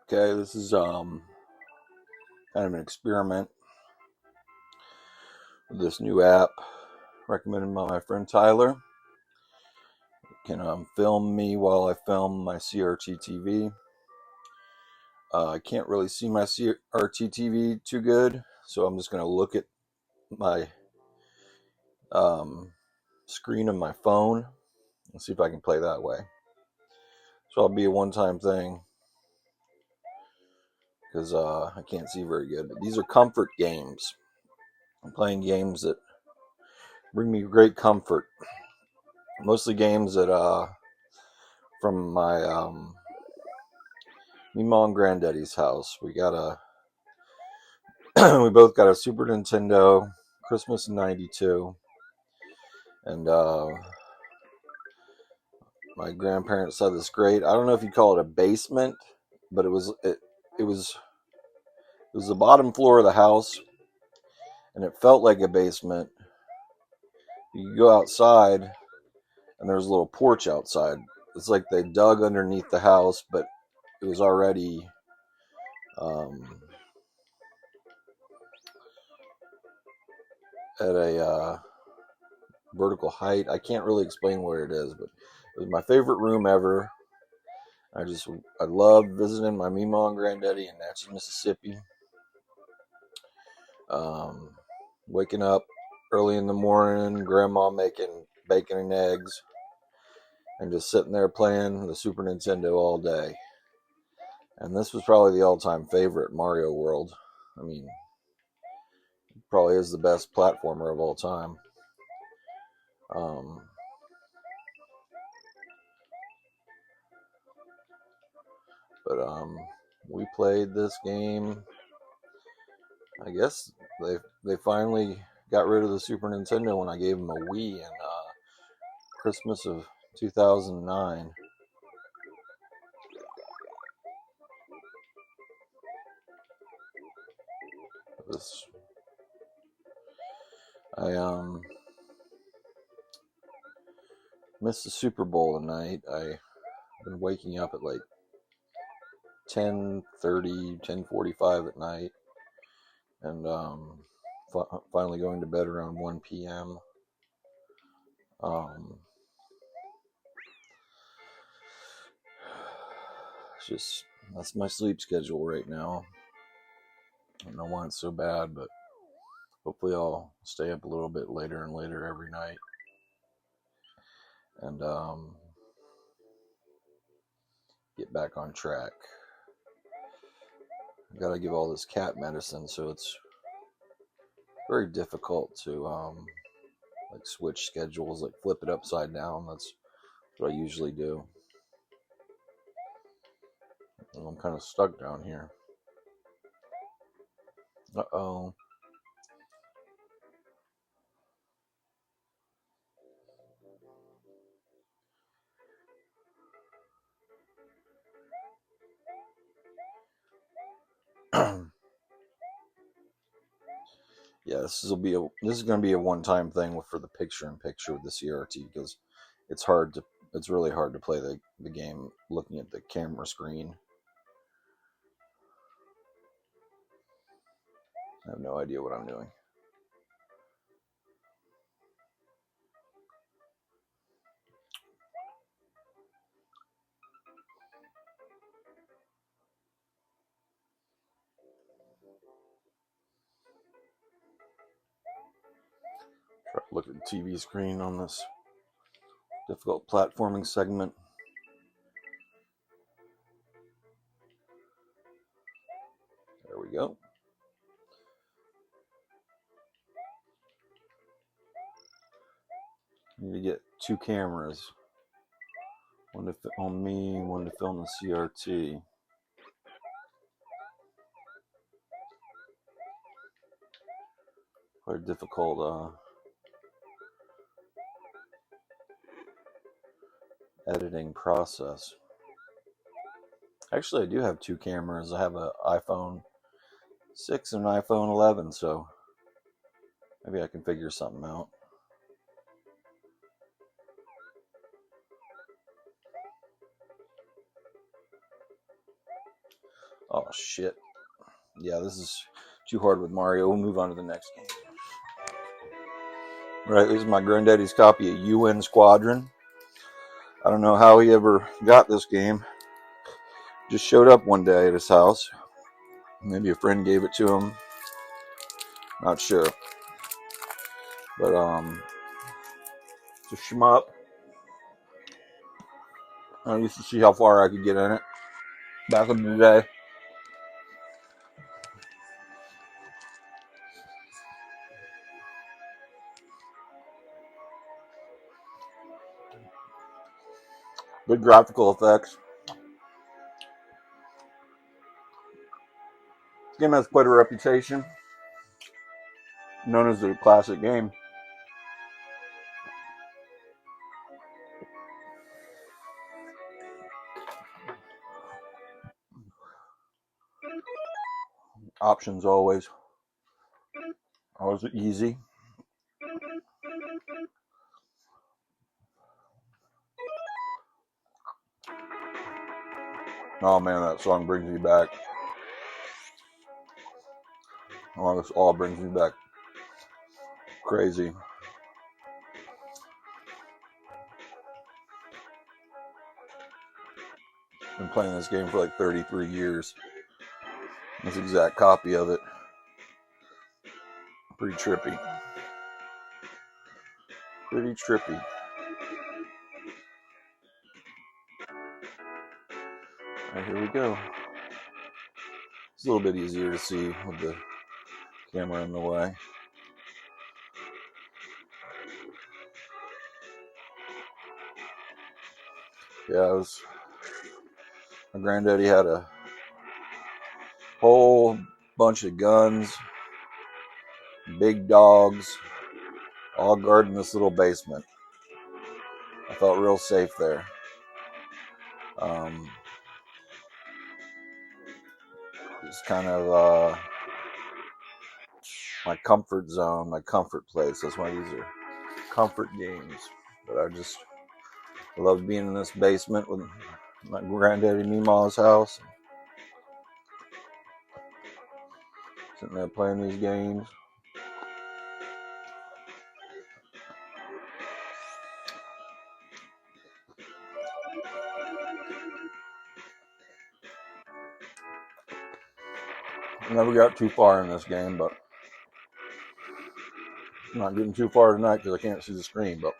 Okay, this is kind of an experiment with this new app recommended by my friend Tyler. It can film me while I film my CRT TV. I can't really see my CRT TV too good, so I'm just going to look at my screen of my phone and see if I can play that way. So it'll be a one-time thing because I can't see very good. But these are comfort games. I'm playing games that bring me great comfort. Mostly games that from my Meemaw and Granddaddy's house. We got we both got a Super Nintendo, Christmas in '92, and my grandparents had this great. I don't know if you call it a basement, but it was the bottom floor of the house, and it felt like a basement. You could go outside, and there's a little porch outside. It's like they dug underneath the house, but it was already at a vertical height. I can't really explain where it is, but it was my favorite room ever. I love visiting my Meemaw and Granddaddy in Natchez, Mississippi. Waking up early in the morning, Grandma making bacon and eggs, and just sitting there playing the Super Nintendo all day. And this was probably the all-time favorite, Mario World. I mean, it probably is the best platformer of all time. But we played this game. I guess they finally got rid of the Super Nintendo when I gave them a Wii in Christmas of 2009. I missed the Super Bowl tonight. I've been waking up at like 10:30, 10:45 at night, and finally going to bed around 1 p.m. It's just that's my sleep schedule right now. I don't know why it's so bad, but hopefully I'll stay up a little bit later and later every night, and get back on track. I gotta give all this cat medicine, so it's very difficult to like switch schedules, like flip it upside down. That's what I usually do. And I'm kind of stuck down here. Uh-oh. Yeah, this is going to be a one-time thing for the picture-in-picture with the CRT because it's really hard to play the game looking at the camera screen. I have no idea what I'm doing. Try to look at the TV screen on this difficult platforming segment. There we go. Need to get two cameras. One to film me, one to film the CRT. Quite a difficult editing process. Actually, I do have two cameras. I have an iPhone 6 and an iPhone 11, so maybe I can figure something out. Oh, shit. Yeah, this is too hard with Mario. We'll move on to the next game. Right, this is my granddaddy's copy of UN Sqaudron. I don't know how he ever got this game. Just showed up one day at his house. Maybe a friend gave it to him. Not sure. But, it's a shmup. I used to see how far I could get in it back in the day. Good graphical effects. This game has quite a reputation. Known as the classic game. Options always easy. Oh man, that song brings me back. Oh, this all brings me back. Crazy. Been playing this game for like 33 years. This exact copy of it. Pretty trippy. Pretty trippy. Alright, here we go. It's a little bit easier to see with the camera in the way. Yeah, my granddaddy had a whole bunch of guns, big dogs, all guarding this little basement. I felt real safe there. It's kind of my comfort zone, my comfort place. That's why these are comfort games. But I loved being in this basement with my granddaddy Meemaw's house. Sitting there playing these games. I never got too far in this game, but I'm not getting too far tonight because I can't see the screen. But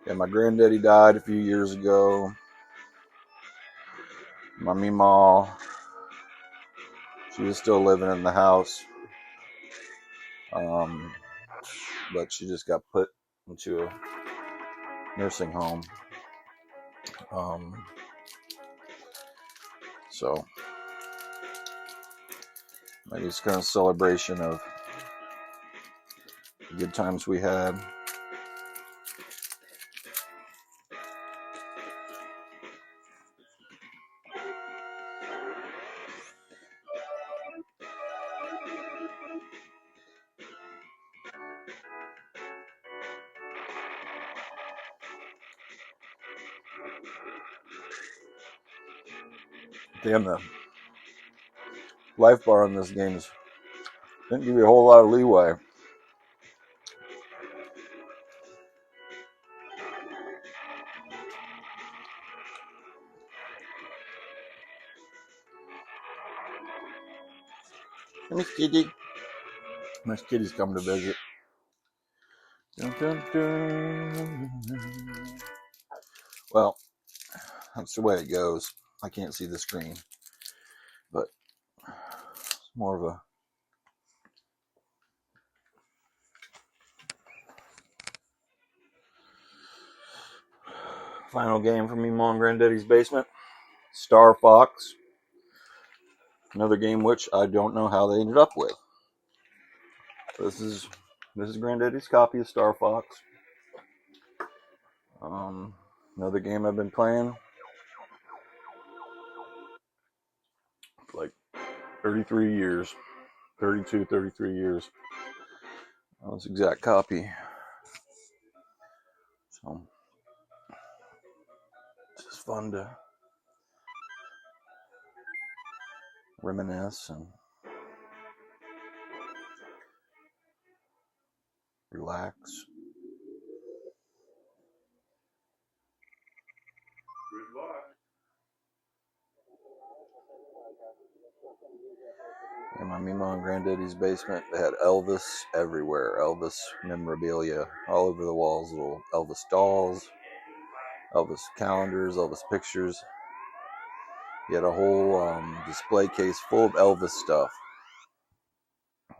yeah, my granddaddy died a few years ago. My Meemaw, she is still living in the house. But she just got put into a nursing home. So maybe it's kind of celebration of the good times we had. Damn, the life bar on this game didn't give you a whole lot of leeway. Miss Kitty. Miss Kitty's coming to visit. Dun, dun, dun. Well, that's the way it goes. I can't see the screen, but it's more of a final game for me, Mom and Granddaddy's basement. Star Fox. Another game which I don't know how they ended up with. This is This is Granddaddy's copy of Star Fox. Another game I've been playing for like 33 years. 32, 33 years. This exact copy. So it's just fun to reminisce and relax. Good luck. In my Mima and Granddaddy's basement, they had Elvis everywhere. Elvis memorabilia all over the walls. Little Elvis dolls, Elvis calendars, Elvis pictures. He had a whole display case full of Elvis stuff.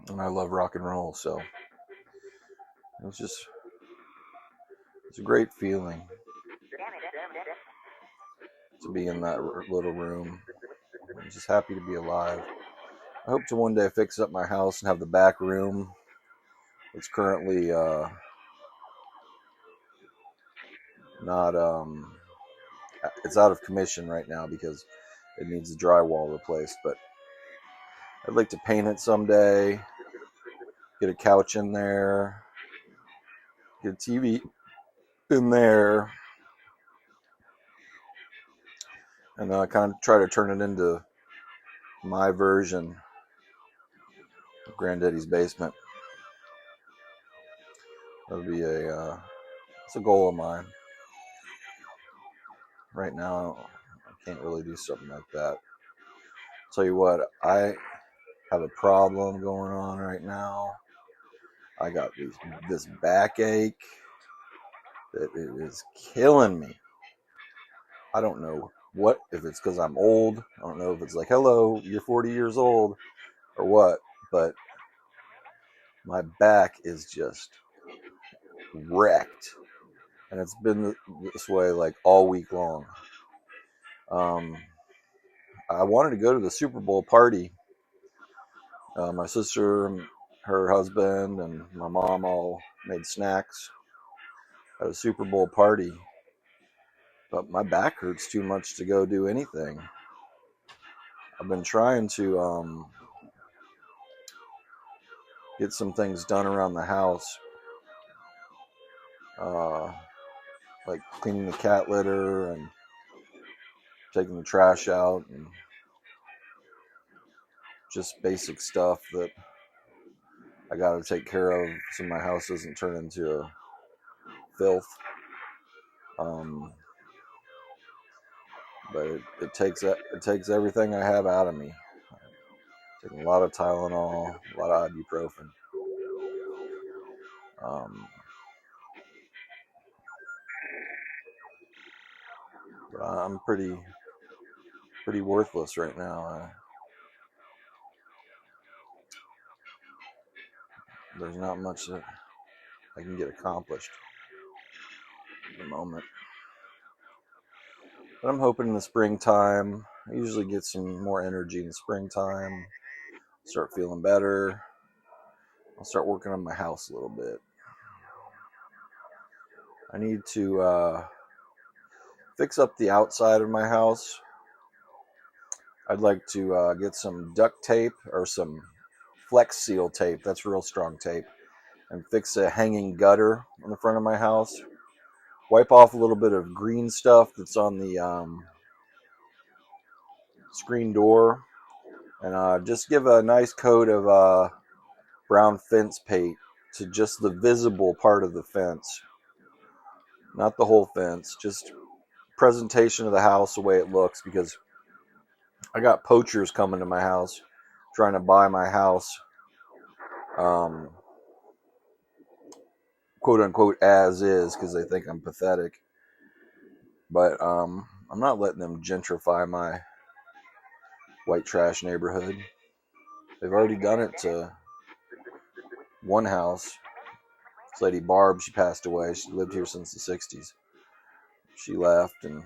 And I love rock and roll, so it's a great feeling to be in that little room. I'm just happy to be alive. I hope to one day fix up my house and have the back room. It's currently not it's out of commission right now because it needs the drywall replaced, but I'd like to paint it someday, get a couch in there, get a TV in there, and kind of try to turn it into my version of Granddaddy's basement. That would be it's a goal of mine. Right now, I can't really do something like that. Tell you what, I have a problem going on right now. I got this backache that it is killing me. I don't know if it's because I'm old. I don't know if it's like, hello, you're 40 years old or what, but my back is just wrecked. And it's been this way like all week long. I wanted to go to the Super Bowl party. My sister, her husband, and my mom all made snacks at a Super Bowl party. But my back hurts too much to go do anything. I've been trying to get some things done around the house, like cleaning the cat litter and taking the trash out, and just basic stuff that I got to take care of so my house doesn't turn into a filth. But it takes everything I have out of me. Taking a lot of Tylenol, a lot of ibuprofen. But I'm pretty worthless right now. There's not much that I can get accomplished at the moment. But I'm hoping in the springtime. I usually get some more energy in the springtime. Start feeling better. I'll start working on my house a little bit. I need to fix up the outside of my house. I'd like to get some duct tape or some Flex Seal tape. That's real strong tape. And fix a hanging gutter on the front of my house. Wipe off a little bit of green stuff that's on the screen door. And just give a nice coat of brown fence paint to just the visible part of the fence. Not the whole fence, just presentation of the house the way it looks, because I got poachers coming to my house trying to buy my house, quote unquote as is, because they think I'm pathetic. But I'm not letting them gentrify my white trash neighborhood. They've already done it to one house. This lady Barb, she passed away. She lived here since the 60s. She left, and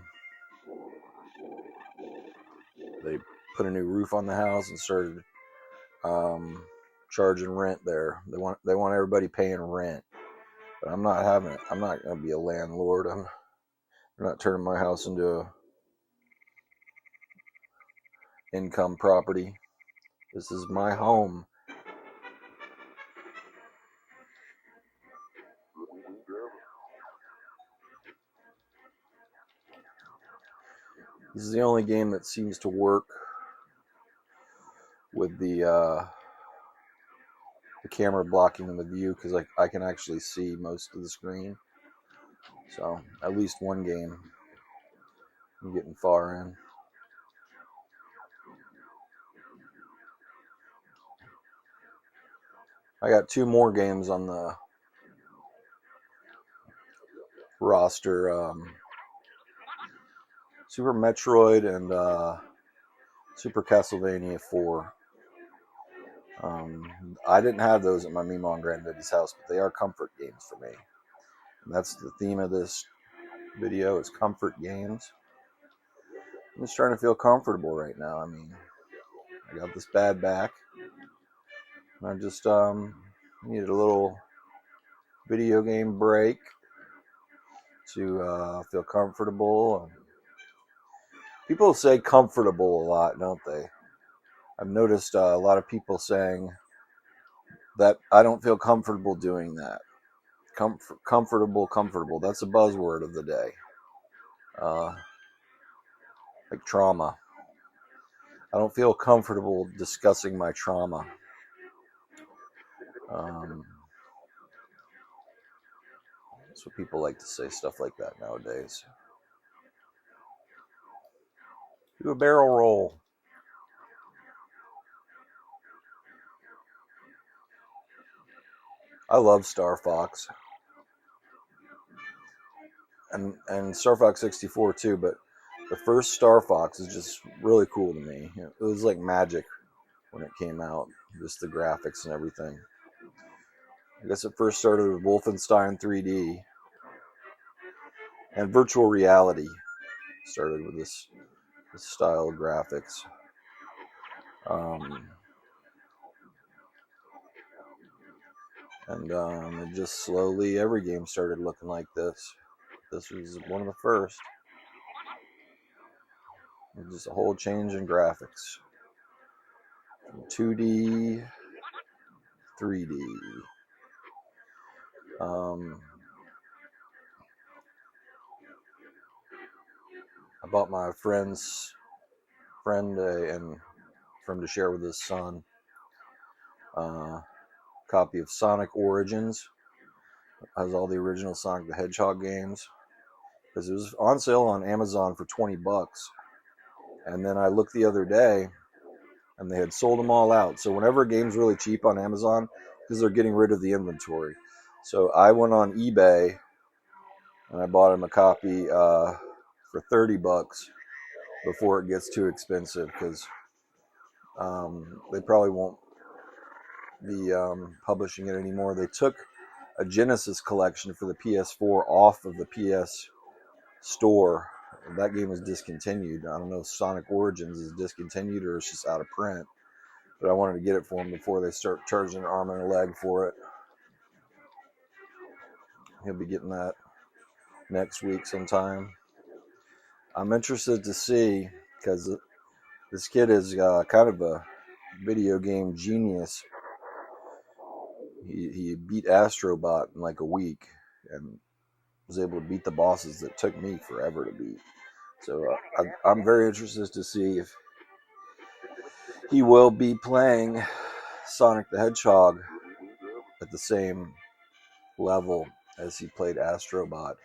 they put a new roof on the house and started charging rent there. They want everybody paying rent. But I'm not having it. I'm not going to be a landlord. I'm not turning my house into a income property. This is my home. This is the only game that seems to work with the camera blocking the view, because I can actually see most of the screen. So at least one game I'm getting far in. I got 2 more games on the roster. Super Metroid and Super Castlevania 4. I didn't have those at my Meemaw and Granddaddy's house, but they are comfort games for me. And that's the theme of this video, is comfort games. I'm just trying to feel comfortable right now. I mean, I got this bad back, and I just needed a little video game break to feel comfortable. People say comfortable a lot, don't they? I've noticed a lot of people saying that I don't feel comfortable doing that. Comfortable. That's a buzzword of the day. Like trauma. I don't feel comfortable discussing my trauma. That's what people like to say, stuff like that nowadays. Do a barrel roll. I love Star Fox. And Star Fox 64 too, but the first Star Fox is just really cool to me. It was like magic when it came out, just the graphics and everything. I guess it first started with Wolfenstein 3D, and virtual reality started with this style of graphics. And it just slowly, every game started looking like this. This was one of the first. It was just a whole change in graphics. From 2D, 3D. I bought my friend and for him to share with his son copy of Sonic Origins. It has all the original Sonic the Hedgehog games, because it was on sale on Amazon for $20. And then I looked the other day, and they had sold them all out. So whenever a game's really cheap on Amazon, because they're getting rid of the inventory. So I went on eBay, and I bought him a copy for $30 before it gets too expensive, because they probably won't be publishing it anymore. They took a Genesis collection for the PS4 off of the PS Store. That game is discontinued. I don't know if Sonic Origins is discontinued or it's just out of print. But I wanted to get it for him before they start charging an arm and a leg for it. He'll be getting that next week sometime. I'm interested to see, because this kid is kind of a video game genius. He beat Astrobot in like a week and was able to beat the bosses that took me forever to beat. So I'm very interested to see if he will be playing Sonic the Hedgehog at the same level as he played Astrobot.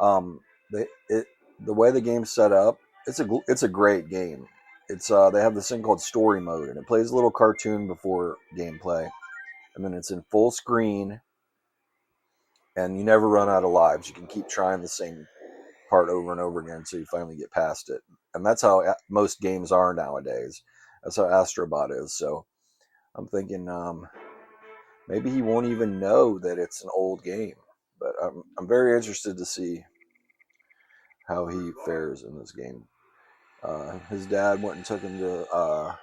The way the game's set up, it's a great game. It's they have this thing called story mode, and it plays a little cartoon before gameplay, and then it's in full screen, and you never run out of lives. You can keep trying the same part over and over again until you finally get past it. And that's how most games are nowadays. That's how Astrobot is. So I'm thinking maybe he won't even know that it's an old game. But I'm very interested to see how he fares in this game. His dad went and took him to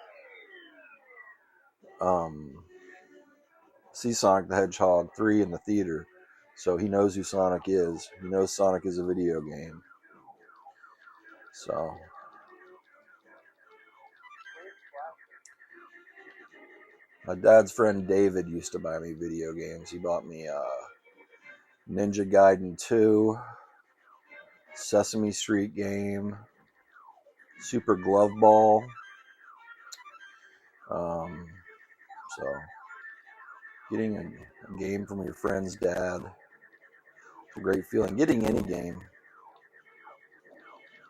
see Sonic the Hedgehog 3 in the theater, so he knows who Sonic is. He knows Sonic is a video game. So my dad's friend David used to buy me video games. He bought me Ninja Gaiden 2, Sesame Street game, Super Glove Ball. So getting a game from your friend's dad is a great feeling. Getting any game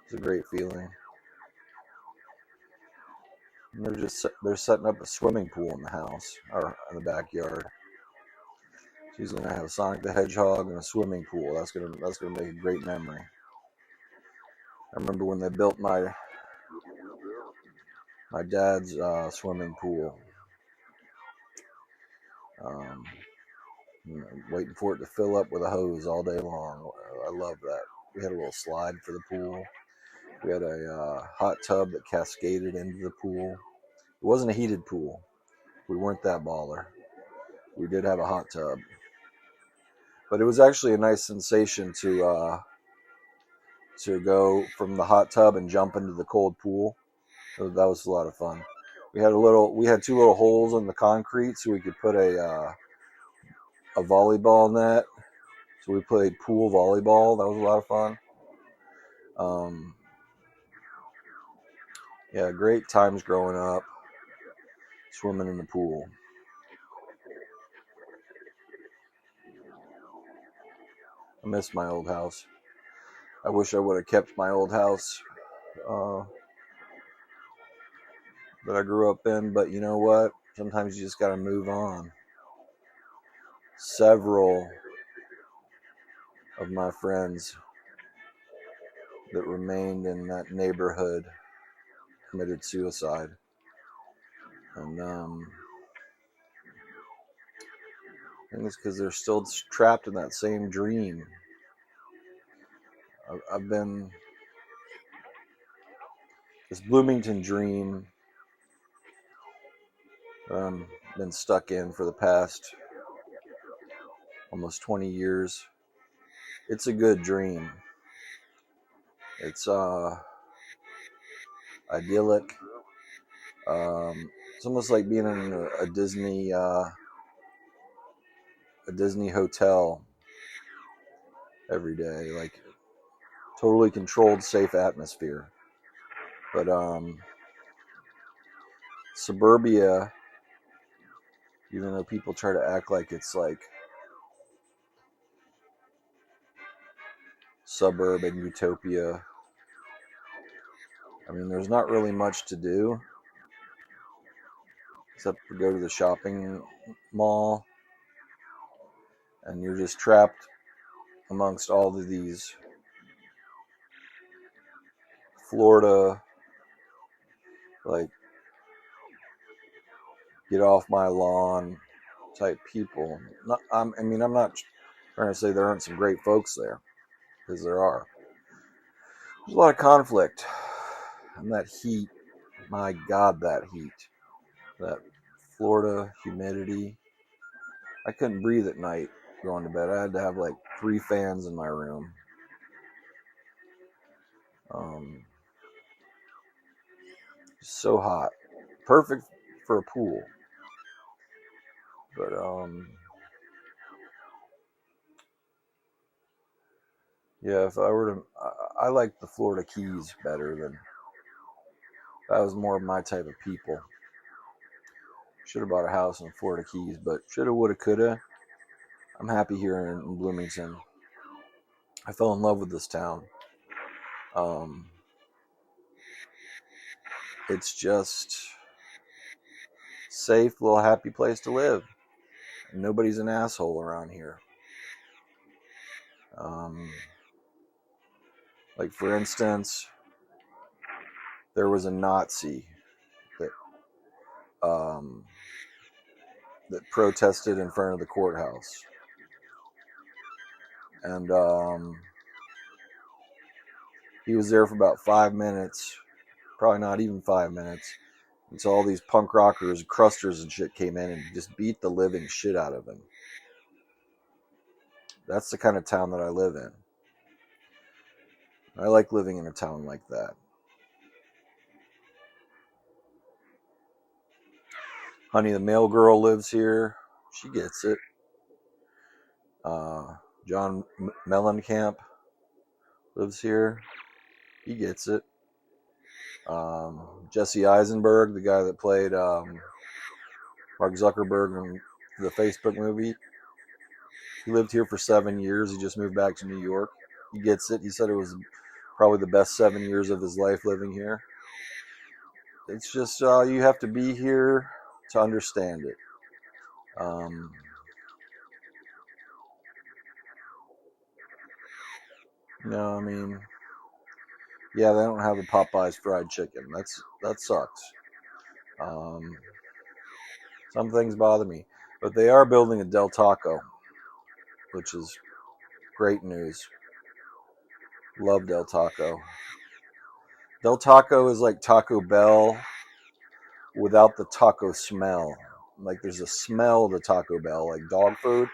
is a great feeling. And they're setting up a swimming pool in the house or in the backyard. She's gonna have Sonic the Hedgehog and a swimming pool. That's gonna make a great memory. I remember when they built my dad's swimming pool. Waiting for it to fill up with a hose all day long. I love that. We had a little slide for the pool. We had a hot tub that cascaded into the pool. It wasn't a heated pool. We weren't that baller. We did have a hot tub. But it was actually a nice sensation to go from the hot tub and jump into the cold pool. So that was a lot of fun. We had two little holes in the concrete so we could put a volleyball net. So we played pool volleyball. That was a lot of fun. Yeah, great times growing up, swimming in the pool. I miss my old house. I wish I would have kept my old house that I grew up in, but you know what? Sometimes you just got to move on. Several of my friends that remained in that neighborhood committed suicide. And I think it's because they're still trapped in that same dream. I've been this Bloomington dream been stuck in for the past almost 20 years. It's a good dream. It's idyllic. It's almost like being in a Disney hotel every day, like totally controlled, safe atmosphere. But suburbia, even though people try to act like it's like suburban utopia, I mean, there's not really much to do except to go to the shopping mall, and you're just trapped amongst all of these Florida, like, get off my lawn type people. I'm not trying to say there aren't some great folks there, because there are. There's a lot of conflict, and that heat, my God, that heat, that Florida humidity. I couldn't breathe at night going to bed. I had to have like 3 fans in my room. So hot. Perfect for a pool. But yeah, if I were to, I like the Florida Keys better than, that was more of my type of people. Should have bought a house in Florida Keys, but shoulda, woulda, coulda. I'm happy here in Bloomington. I fell in love with this town. It's just safe, little happy place to live. Nobody's an asshole around here. Like, for instance, there was a Nazi that that protested in front of the courthouse, and he was there for about 5 minutes, probably not even 5 minutes, until all these punk rockers, crusters and shit came in and just beat the living shit out of him. That's the kind of town that I live in. I like living in a town like that. Honey the Mail Girl lives here. She gets it. John Mellencamp lives here. He gets it. Jesse Eisenberg, the guy that played Mark Zuckerberg in the Facebook movie, he lived here for 7 years. He just moved back to New York. He gets it. He said it was probably the best 7 years of his life living here. It's just you have to be here to understand it. No, I mean, yeah, they don't have a Popeyes fried chicken. That sucks. Some things bother me, but they are building a Del Taco, which is great news. Love Del Taco. Del Taco is like Taco Bell without the taco smell. Like there's a smell to Taco Bell, like dog food.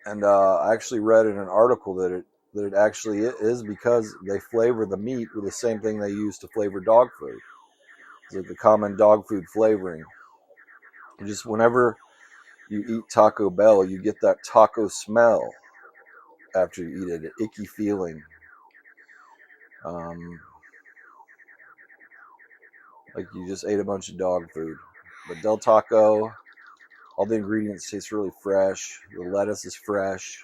And I actually read in an article that it actually is because they flavor the meat with the same thing they use to flavor dog food. It's like the common dog food flavoring. And just whenever you eat Taco Bell, you get that taco smell after you eat it, an icky feeling. Like you just ate a bunch of dog food. But Del Taco, all the ingredients taste really fresh. The lettuce is fresh.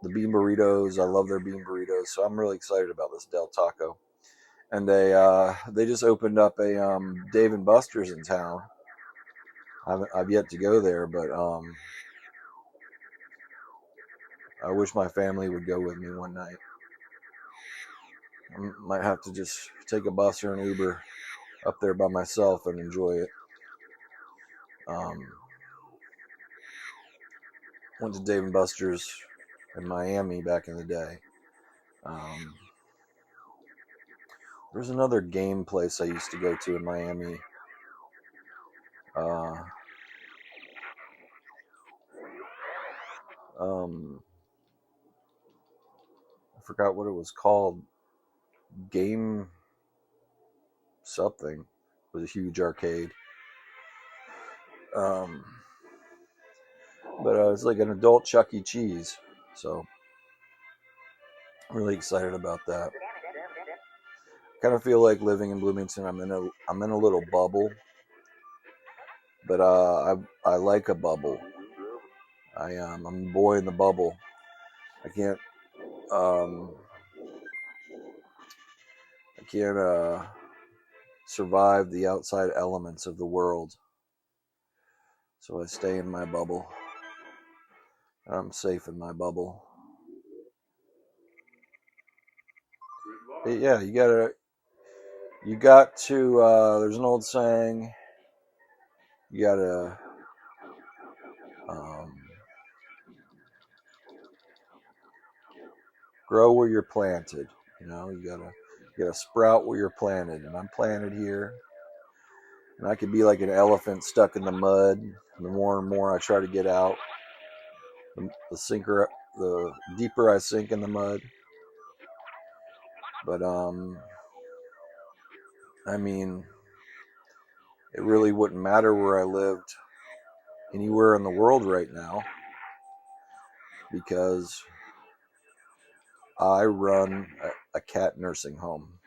The bean burritos, I love their bean burritos. So I'm really excited about this Del Taco. And they just opened up a Dave and Buster's in town. I've yet to go there, but I wish my family would go with me one night. I might have to just take a bus or an Uber up there by myself and enjoy it. Went to Dave and Buster's in Miami back in the day. There's another game place I used to go to in Miami. I forgot what it was called. Game something. It was a huge arcade. But it's like an adult Chuck E. Cheese. So I'm really excited about that. I kind of feel like living in Bloomington. I'm in a little bubble. But I like a bubble. I'm a boy in the bubble. I can't survive the outside elements of the world. So I stay in my bubble. I'm safe in my bubble. But yeah, you got to there's an old saying, you gotta grow where you're planted. You gotta sprout where you're planted. And I'm planted here. And I could be like an elephant stuck in the mud. The more and more I try to get out, the deeper I sink in the mud. But I mean, it really wouldn't matter where I lived anywhere in the world right now, because I run a cat nursing home.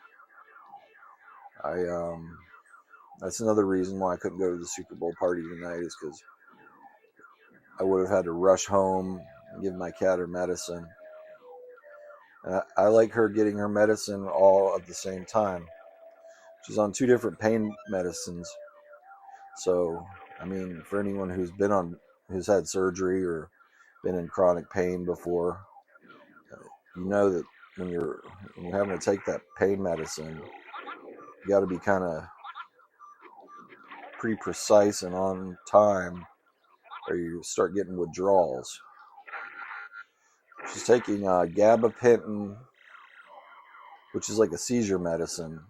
That's another reason why I couldn't go to the Super Bowl party tonight, is because I would have had to rush home and give my cat her medicine. And I like her getting her medicine all at the same time. She's on 2 different pain medicines. So, I mean, for anyone who's had surgery or been in chronic pain before, you know that when you're having to take that pain medicine, you got to be kind of pretty precise and on time, or you start getting withdrawals. She's taking gabapentin, which is like a seizure medicine,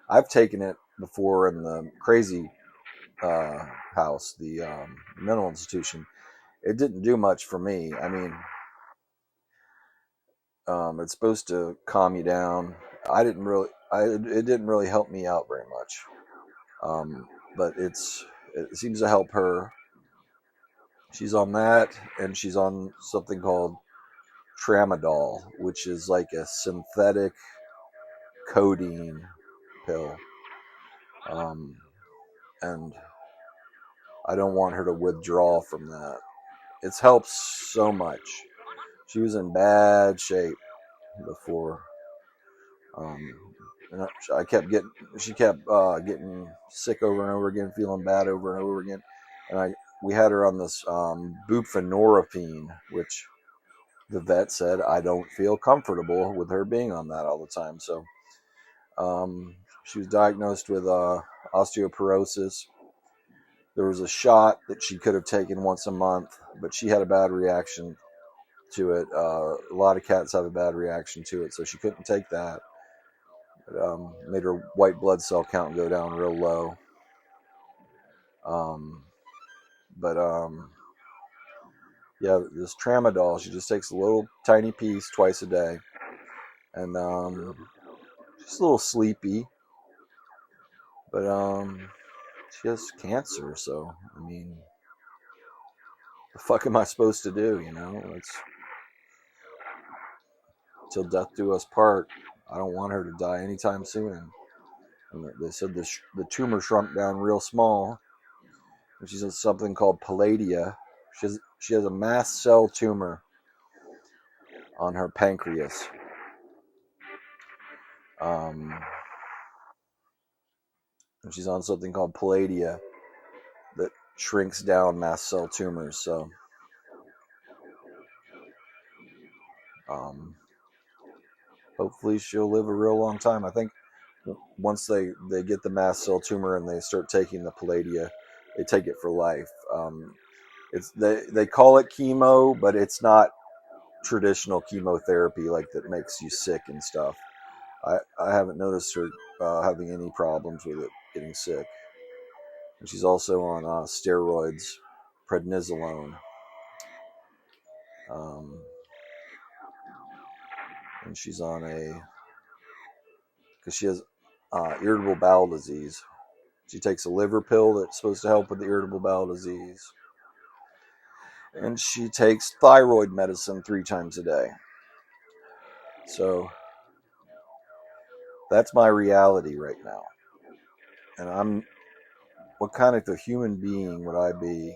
I've taken it before in the crazy house, the mental institution. It didn't do much for me. I mean, it's supposed to calm you down. It didn't really help me out very much. But it seems to help her. She's on that, and she's on something called tramadol, which is like a synthetic codeine pill. And I don't want her to withdraw from that. It's helped so much. She was in bad shape before. And she kept getting sick over and over again, feeling bad over and over again. And we had her on this buprenorphine, which the vet said I don't feel comfortable with her being on that all the time. So she was diagnosed with osteoporosis. There was a shot that she could have taken once a month, but she had a bad reaction to it. A lot of cats have a bad reaction to it, so she couldn't take that. It made her white blood cell count go down real low. Yeah, this tramadol, she just takes a little tiny piece twice a day. And she's a little sleepy. But she has cancer, so, I mean, the fuck am I supposed to do, you know? It's till death do us part. I don't want her to die anytime soon. And they said the tumor shrunk down real small. And she's in something called palladia. She has a mast cell tumor on her pancreas. And she's on something called palladia that shrinks down mast cell tumors. So hopefully she'll live a real long time. I think once they get the mast cell tumor and they start taking the palladia, they take it for life. They call it chemo, but it's not traditional chemotherapy like that makes you sick and stuff. I haven't noticed her having any problems with it getting sick. And she's also on steroids, prednisolone. And she's on because she has irritable bowel disease. She takes a liver pill that's supposed to help with the irritable bowel disease. And she takes thyroid medicine 3 times a day. So that's my reality right now. And what kind of a human being would I be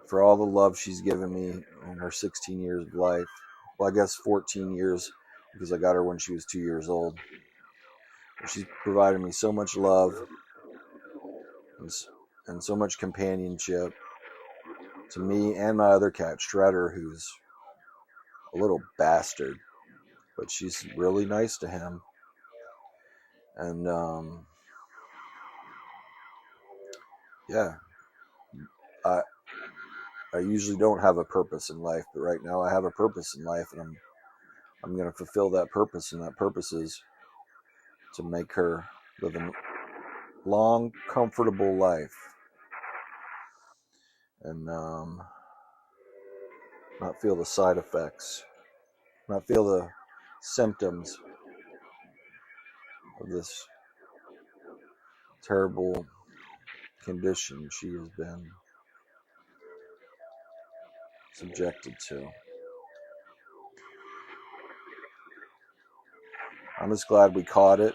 for all the love she's given me in her 16 years of life? Well, I guess 14 years because I got her when she was 2 years old. She's provided me so much love and so much companionship to me and my other cat, Shredder, who's a little bastard, but she's really nice to him. And yeah, I usually don't have a purpose in life, but right now I have a purpose in life, and I'm going to fulfill that purpose, and that purpose is to make her live a long, comfortable life, and not feel the side effects, not feel the symptoms of this terrible condition she has been subjected to. I'm just glad we caught it.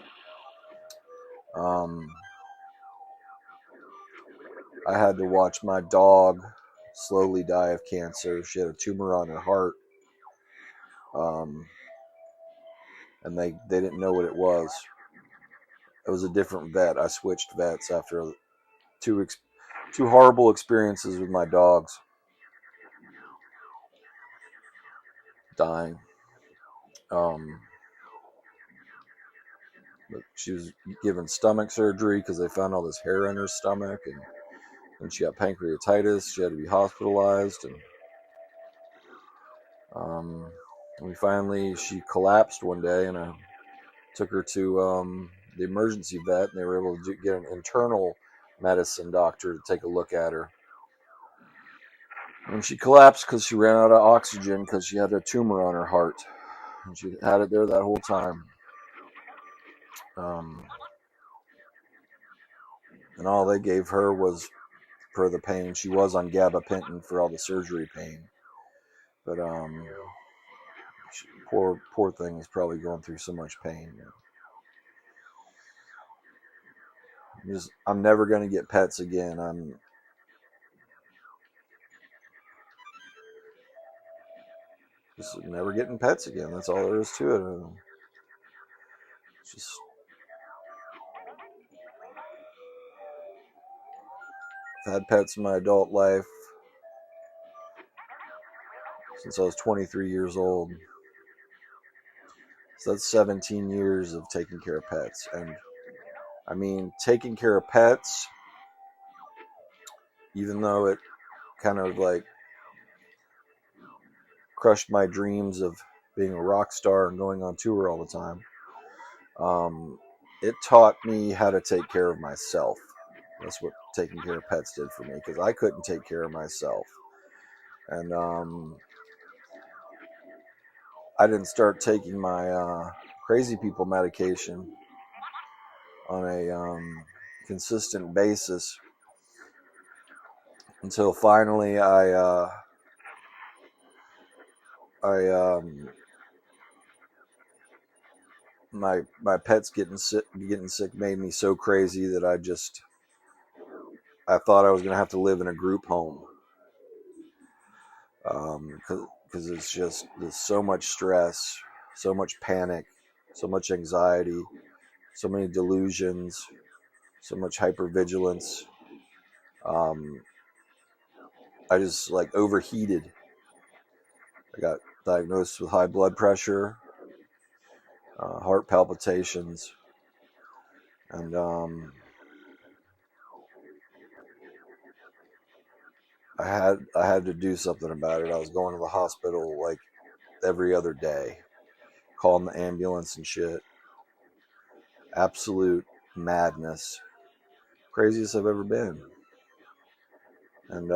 I had to watch my dog slowly die of cancer. She had a tumor on her heart. And they didn't know what it was. It was a different vet. I switched vets after two horrible experiences with my dogs dying. But she was given stomach surgery because they found all this hair in her stomach, and she got pancreatitis. She had to be hospitalized, and she collapsed one day in a took her to the emergency vet, and they were able to get an internal medicine doctor to take a look at her. And she collapsed because she ran out of oxygen because she had a tumor on her heart. And she had it there that whole time. And all they gave her was for the pain. She was on gabapentin for all the surgery pain. But poor thing is probably going through so much pain. I'm never going to get pets again. I'm just never getting pets again. That's all there is to it. It's just I've had pets in my adult life since I was 23 years old. So that's 17 years of taking care of pets. And I mean, taking care of pets, even though it kind of like crushed my dreams of being a rock star and going on tour all the time, it taught me how to take care of myself. That's what taking care of pets did for me, because I couldn't take care of myself. And I didn't start taking my crazy people medication on a consistent basis until finally my pets getting sick made me so crazy that I thought I was going to have to live in a group home, because there's so much stress, so much panic, so much anxiety, so many delusions, so much hypervigilance. I just like overheated. I got diagnosed with high blood pressure, heart palpitations, and I had to do something about it. I was going to the hospital like every other day, calling the ambulance and shit. Absolute madness, craziest I've ever been. And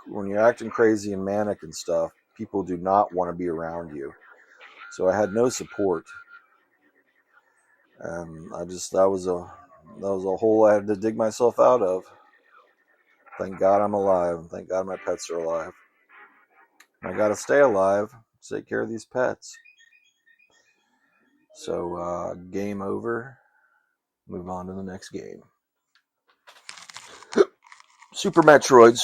when you're acting crazy and manic and stuff, people do not want to be around you. So I had no support, and that was a hole I had to dig myself out of. Thank God I'm alive. Thank God my pets are alive. I gotta stay alive to take care of these pets. So game over. Move on to the next game. Super Metroid.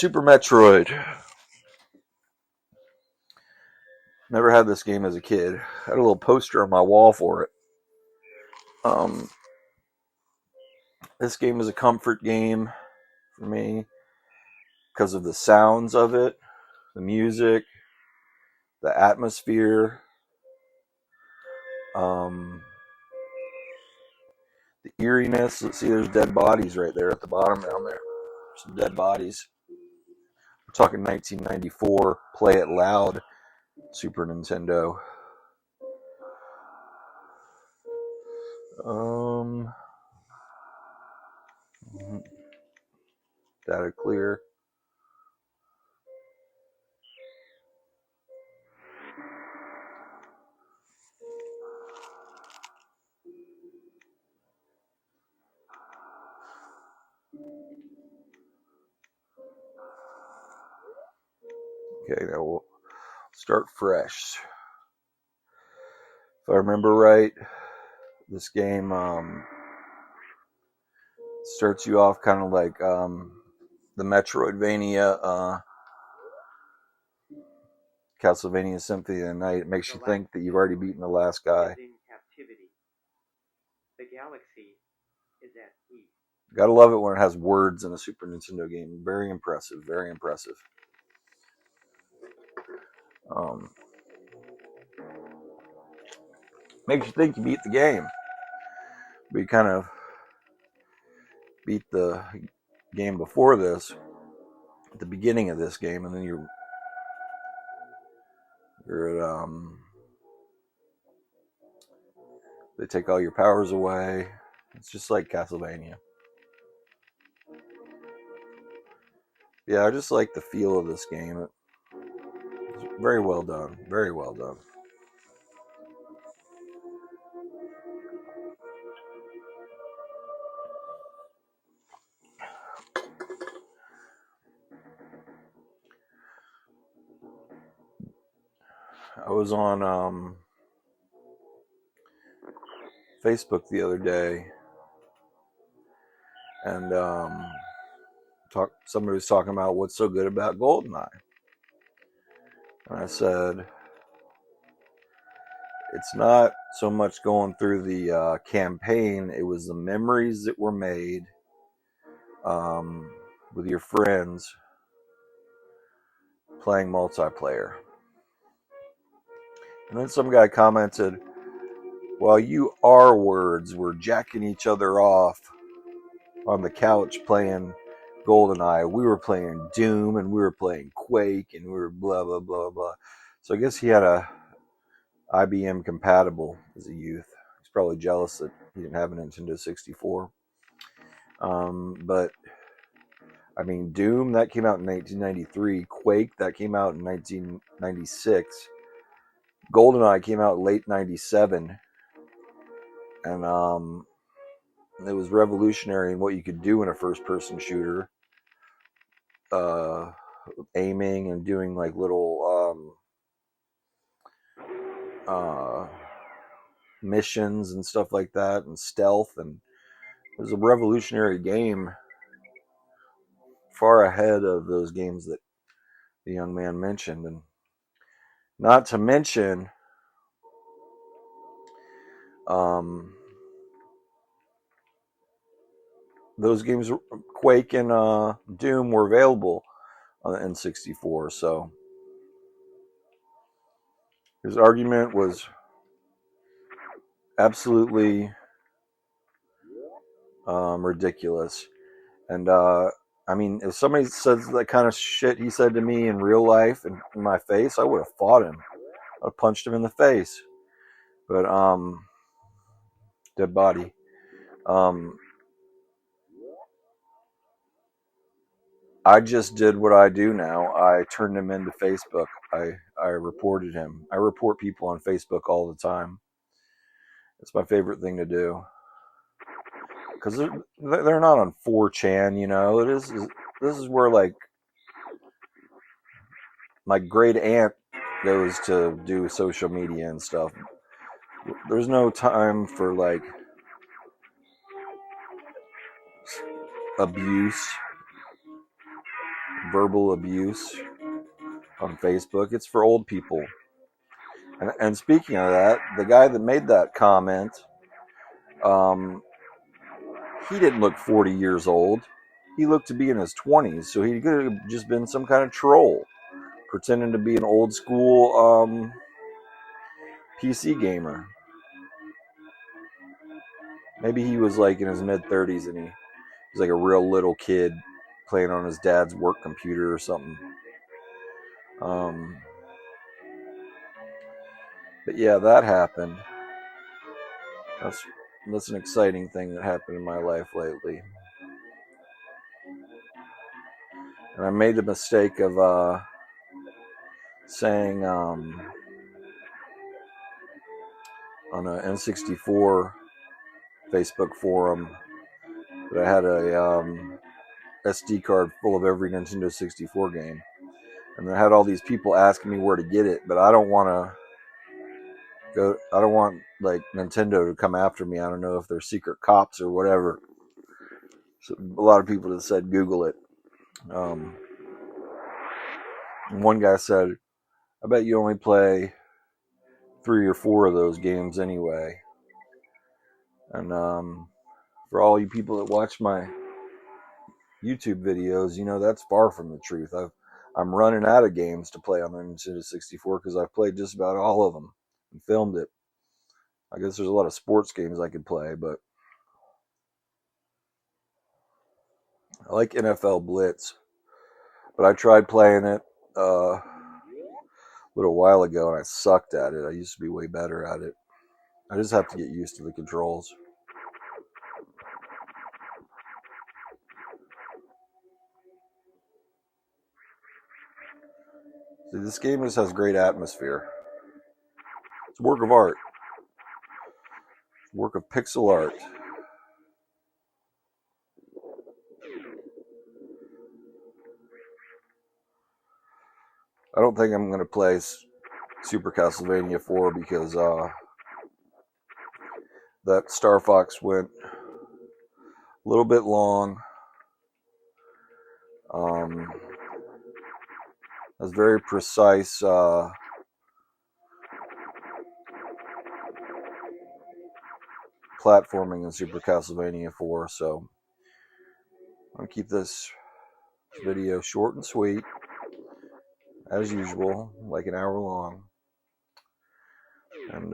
Never had this game as a kid. I had a little poster on my wall for it. This game is a comfort game for me because of the sounds of it, the music, the atmosphere, the eeriness. Let's see, there's dead bodies right there at the bottom down there. Some dead bodies. We're talking 1994. Play It Loud, Super Nintendo. Data clear. Okay, now we'll start fresh. If I remember right, this game starts you off kind of like the Metroidvania, Castlevania Symphony of the Night. It makes you think that you've already beaten the last guy. The galaxy is at peace. Gotta love it when it has words in a Super Nintendo game. Very impressive, very impressive. Makes you think you beat the game. But you kind of beat the game before this, at the beginning of this game, and then you're at They take all your powers away. It's just like Castlevania. Yeah, I just like the feel of this game. It's very well done. Very well done. I was on Facebook the other day, and somebody was talking about what's so good about GoldenEye. And I said, it's not so much going through the campaign, it was the memories that were made with your friends playing multiplayer. And then some guy commented, while you R-words were jacking each other off on the couch playing GoldenEye, we were playing Doom and we were playing Quake and we were blah, blah, blah, blah. So I guess he had a IBM compatible as a youth. He's probably jealous that he didn't have a Nintendo 64. But I mean, Doom, that came out in 1993. Quake, that came out in 1996. GoldenEye came out late 97. And it was revolutionary in what you could do in a first-person shooter. Aiming and doing like little missions and stuff like that, and stealth. And it was a revolutionary game, far ahead of those games that the young man mentioned. And not to mention, those games, Quake and Doom, were available on the N64. So his argument was absolutely ridiculous. And I mean, if somebody says that kind of shit he said to me in real life in my face, I would have fought him. I would have punched him in the face. But dead body. I just did what I do now. I turned him into Facebook. I reported him. I report people on Facebook all the time. It's my favorite thing to do. Because they're not on 4chan, you know. This is where, like, my great aunt goes to do social media and stuff. There's no time for, like, abuse, verbal abuse on Facebook. It's for old people. And speaking of that, the guy that made that comment, he didn't look 40 years old. He looked to be in his 20s, so he could have just been some kind of troll, pretending to be an old school PC gamer. Maybe he was like in his mid-30s and he was like a real little kid playing on his dad's work computer or something. But yeah, that happened. That's an exciting thing that happened in my life lately. And I made the mistake of saying on a N64 Facebook forum that I had a SD card full of every Nintendo 64 game. And I had all these people asking me where to get it, but I don't want like Nintendo to come after me. I don't know if they're secret cops or whatever. So a lot of people just said Google it. One guy said, I bet you only play 3 or 4 of those games anyway. And for all you people that watch my YouTube videos, you know that's far from the truth. I'm running out of games to play on the Nintendo 64 because I've played just about all of them and filmed it. I guess there's a lot of sports games I could play, but I like NFL Blitz. But I tried playing it a little while ago and I sucked at it. I used to be way better at it. I just have to get used to the controls. See, this game just has great atmosphere. It's a work of art. It's a work of pixel art. I don't think I'm going to play Super Castlevania 4 because that Star Fox went a little bit long. Has very precise platforming in Super Castlevania 4, so I'm going to keep this video short and sweet, as usual, like an hour long. And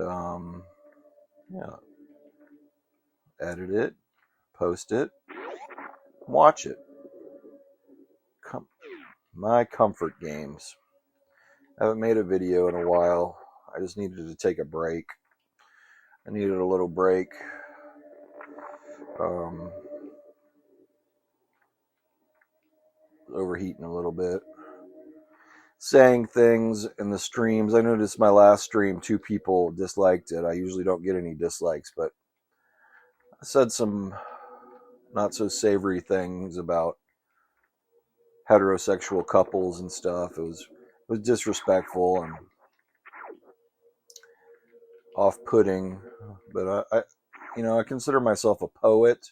yeah, edit it, post it, watch it. My comfort games. I haven't made a video in a while. I just needed to take a break. I needed a little break. Overheating a little bit. Saying things in the streams. I noticed my last stream, 2 people disliked it. I usually don't get any dislikes, but I said some not so savory things about heterosexual couples and stuff. It was disrespectful and off-putting, but I consider myself a poet.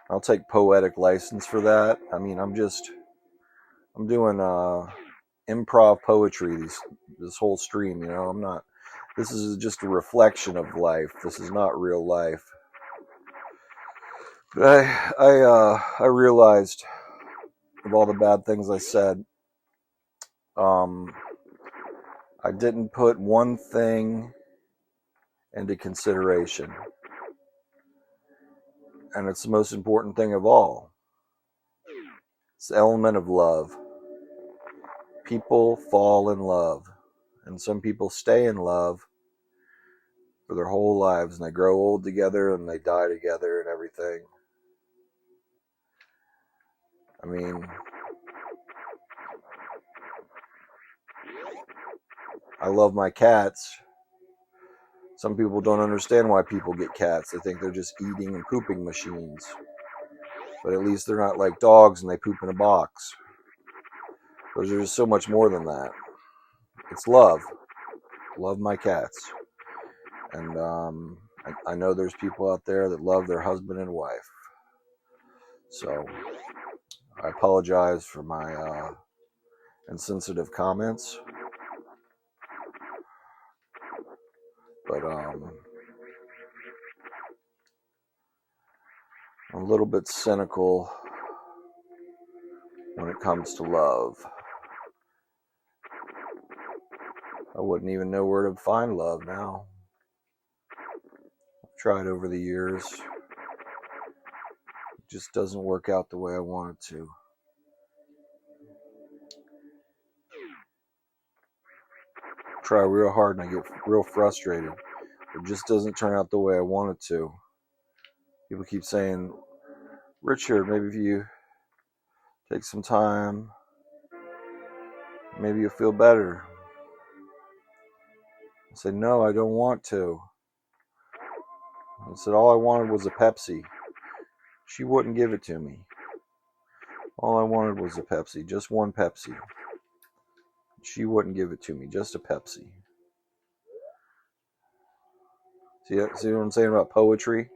I'll take poetic license for that. I mean, I'm doing improv poetry this whole stream. I'm not. This is just a reflection of life. This is not real life. But I realized of all the bad things I said, I didn't put one thing into consideration, and it's the most important thing of all. It's the element of love. People fall in love, and some people stay in love for their whole lives, and they grow old together and they die together and everything. I mean, I love my cats. Some people don't understand why people get cats. They think they're just eating and pooping machines. But at least they're not like dogs and they poop in a box. There's just so much more than that. It's love. Love my cats. And I know there's people out there that love their husband and wife. So I apologize for my insensitive comments. But I'm a little bit cynical when it comes to love. I wouldn't even know where to find love now. I've tried over the years. It just doesn't work out the way I want it to. I try real hard and I get real frustrated. It just doesn't turn out the way I want it to. People keep saying, Richard, maybe if you take some time, maybe you'll feel better. I said, no, I don't want to. I said, all I wanted was a Pepsi. She wouldn't give it to me. All I wanted was a Pepsi, just one Pepsi. She wouldn't give it to me, just a Pepsi. See what I'm saying about poetry?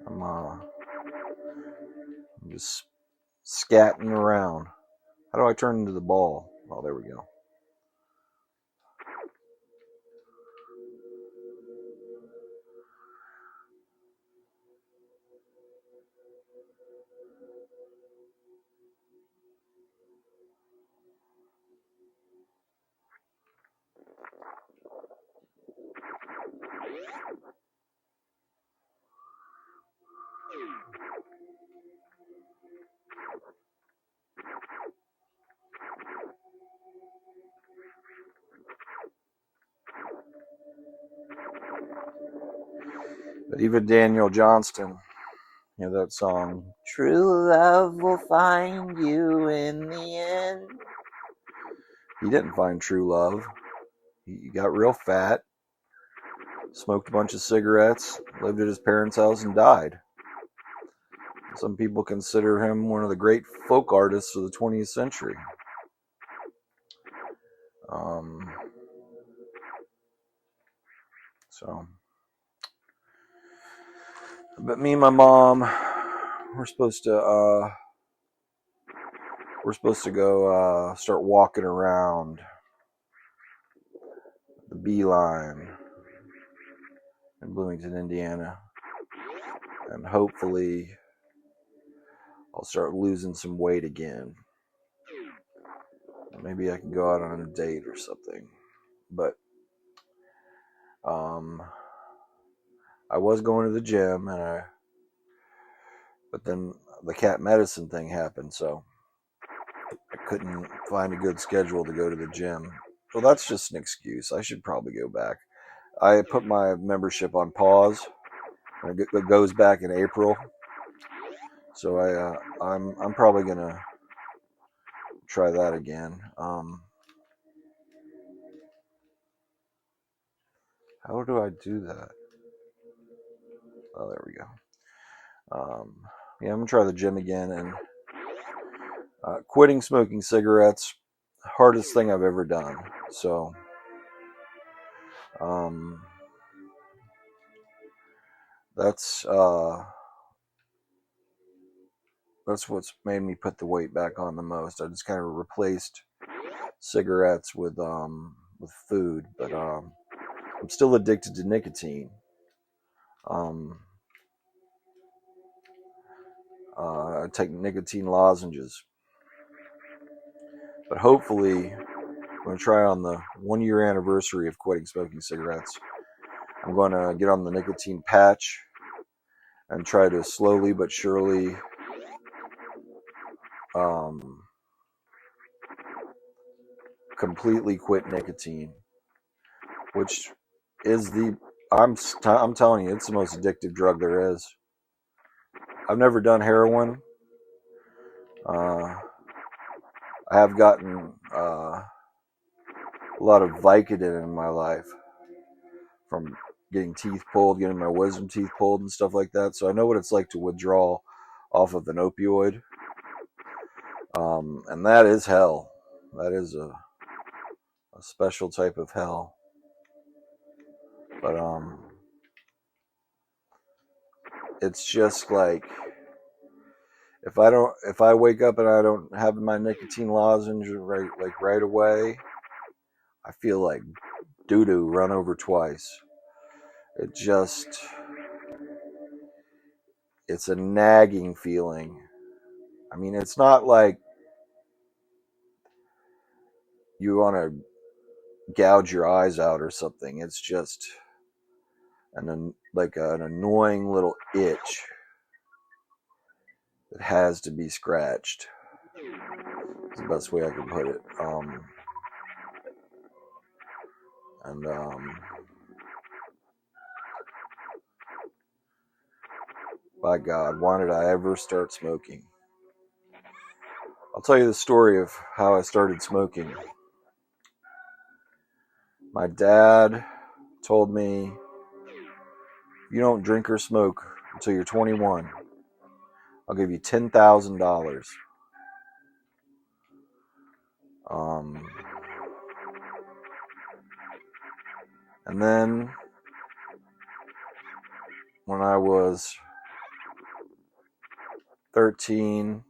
I'm just scatting around. How do I turn into the ball? Oh, there we go. But even Daniel Johnston, you know that song, "True love will find you in the end." He didn't find true love. He got real fat, smoked a bunch of cigarettes, lived at his parents' house, and died. Some people consider him one of the great folk artists of the 20th century. But me and my mom, we're supposed to go start walking around the Beeline in Bloomington, Indiana, and hopefully I'll start losing some weight again. Maybe I can go out on a date or something. But I was going to the gym, but then the cat medicine thing happened, so I couldn't find a good schedule to go to the gym. Well, that's just an excuse. I should probably go back. I put my membership on pause, and it goes back in April. So I'm probably gonna try that again. How do I do that? Oh, there we go. Yeah, I'm gonna try the gym again, and quitting smoking cigarettes, hardest thing I've ever done. So, that's what's made me put the weight back on the most. I just kind of replaced cigarettes with food, but I'm still addicted to nicotine. I take nicotine lozenges, but hopefully I'm going to try on the 1-year anniversary of quitting smoking cigarettes. I'm going to get on the nicotine patch and try to slowly but surely completely quit nicotine, which is I'm telling you, it's the most addictive drug there is. I've never done heroin. I have gotten a lot of Vicodin in my life from getting teeth pulled, getting my wisdom teeth pulled and stuff like that. So I know what it's like to withdraw off of an opioid. And that is hell. That is a special type of hell. But it's just like if I wake up and I don't have my nicotine lozenge right away, I feel like doo-doo run over twice. It's a nagging feeling. I mean, it's not like you want to gouge your eyes out or something. It's just an annoying little itch that has to be scratched. It's the best way I can put it. By God, why did I ever start smoking? I'll tell you the story of how I started smoking. My dad told me, if you don't drink or smoke until you're 21, I'll give you $10,000. And then when I was 13,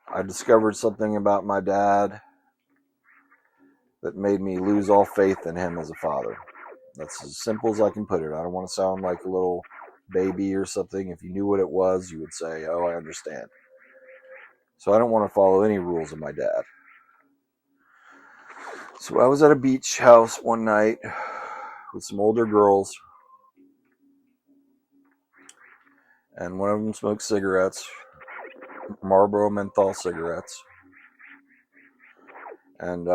I discovered something about my dad that made me lose all faith in him as a father. That's as simple as I can put it. I don't want to sound like a little baby or something. If you knew what it was, you would say, oh, I understand. So I don't want to follow any rules of my dad. So I was at a beach house one night with some older girls, and one of them smoked cigarettes, Marlboro menthol cigarettes. And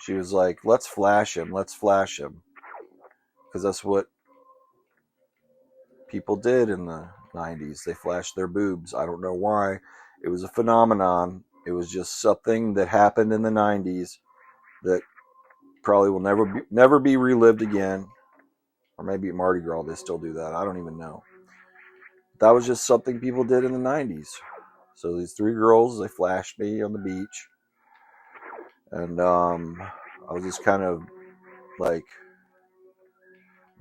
She was like, let's flash him, because that's what people did in the 90s. They flashed their boobs. I don't know why. It was a phenomenon. It was just something that happened in the 90s that probably will never be relived again. Or maybe at Mardi Gras they still do that. I don't even know. That was just something people did in the 90s. So these three girls, they flashed me on the beach. And I was just kind of like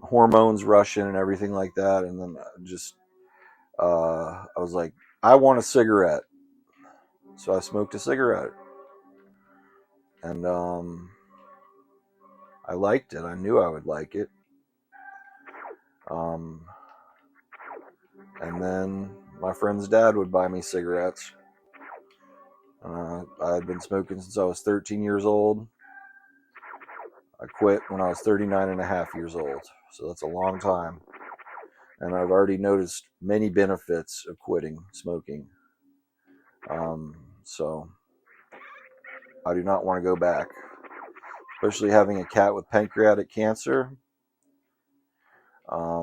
hormones rushing and everything like that. And then I was like, I want a cigarette. So I smoked a cigarette. And I liked it. I knew I would like it. And then my friend's dad would buy me cigarettes. I had been smoking since I was 13 years old. I quit when I was 39 and a half years old. So that's a long time. And I've already noticed many benefits of quitting smoking. So I do not want to go back. Especially having a cat with pancreatic cancer. I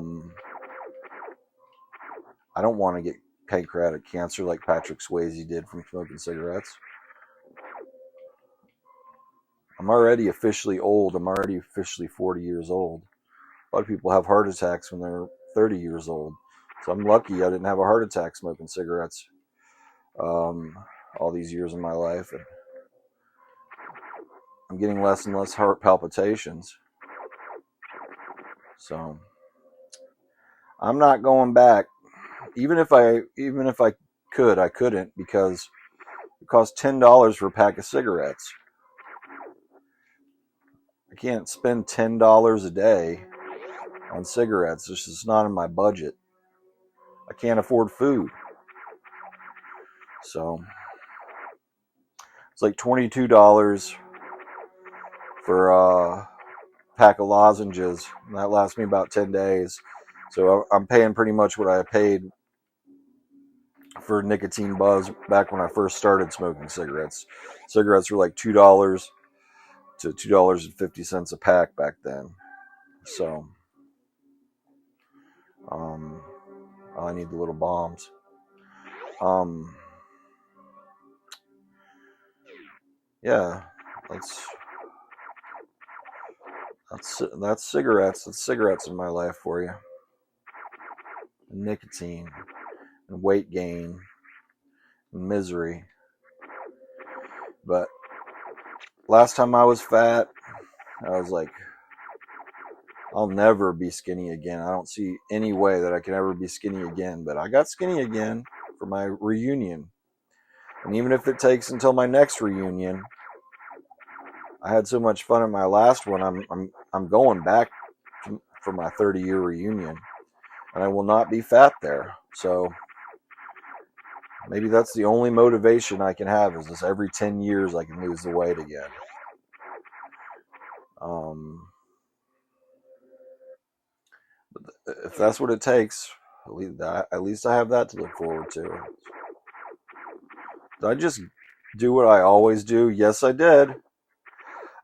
don't want to get pancreatic cancer like Patrick Swayze did from smoking cigarettes. I'm already officially old. I'm already officially 40 years old. A lot of people have heart attacks when they're 30 years old. So I'm lucky I didn't have a heart attack smoking cigarettes all these years of my life. And I'm getting less and less heart palpitations. So I'm not going back. Even if I could, I couldn't, because it costs $10 for a pack of cigarettes. I can't spend $10 a day on cigarettes. This is not in my budget. I can't afford food. So it's like $22 for a pack of lozenges. And that lasts me about 10 days. So I'm paying pretty much what I paid for nicotine buzz back when I first started smoking cigarettes. Cigarettes were like $2 to $2.50 a pack back then. So I need the little bombs. Yeah, that's cigarettes. That's cigarettes in my life for you. And nicotine and weight gain and misery. But last time I was fat, I was like, I'll never be skinny again. I don't see any way that I can ever be skinny again. But I got skinny again for my reunion. And even if it takes until my next reunion, I had so much fun at my last one. I'm going back for my 30-year reunion, and I will not be fat there. So maybe that's the only motivation I can have, is this every 10 years I can lose the weight again. But if that's what it takes, at least I have that to look forward to. Did I just do what I always do? Yes, I did.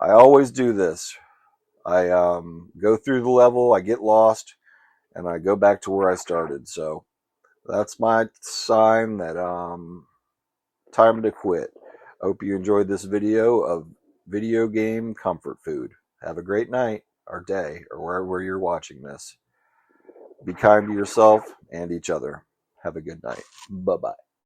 I always do this. I go through the level, I get lost, and I go back to where I started. So that's my sign that time to quit. I hope you enjoyed this video of video game comfort food. Have a great night or day or wherever you're watching this. Be kind to yourself and each other. Have a good night. Bye-bye.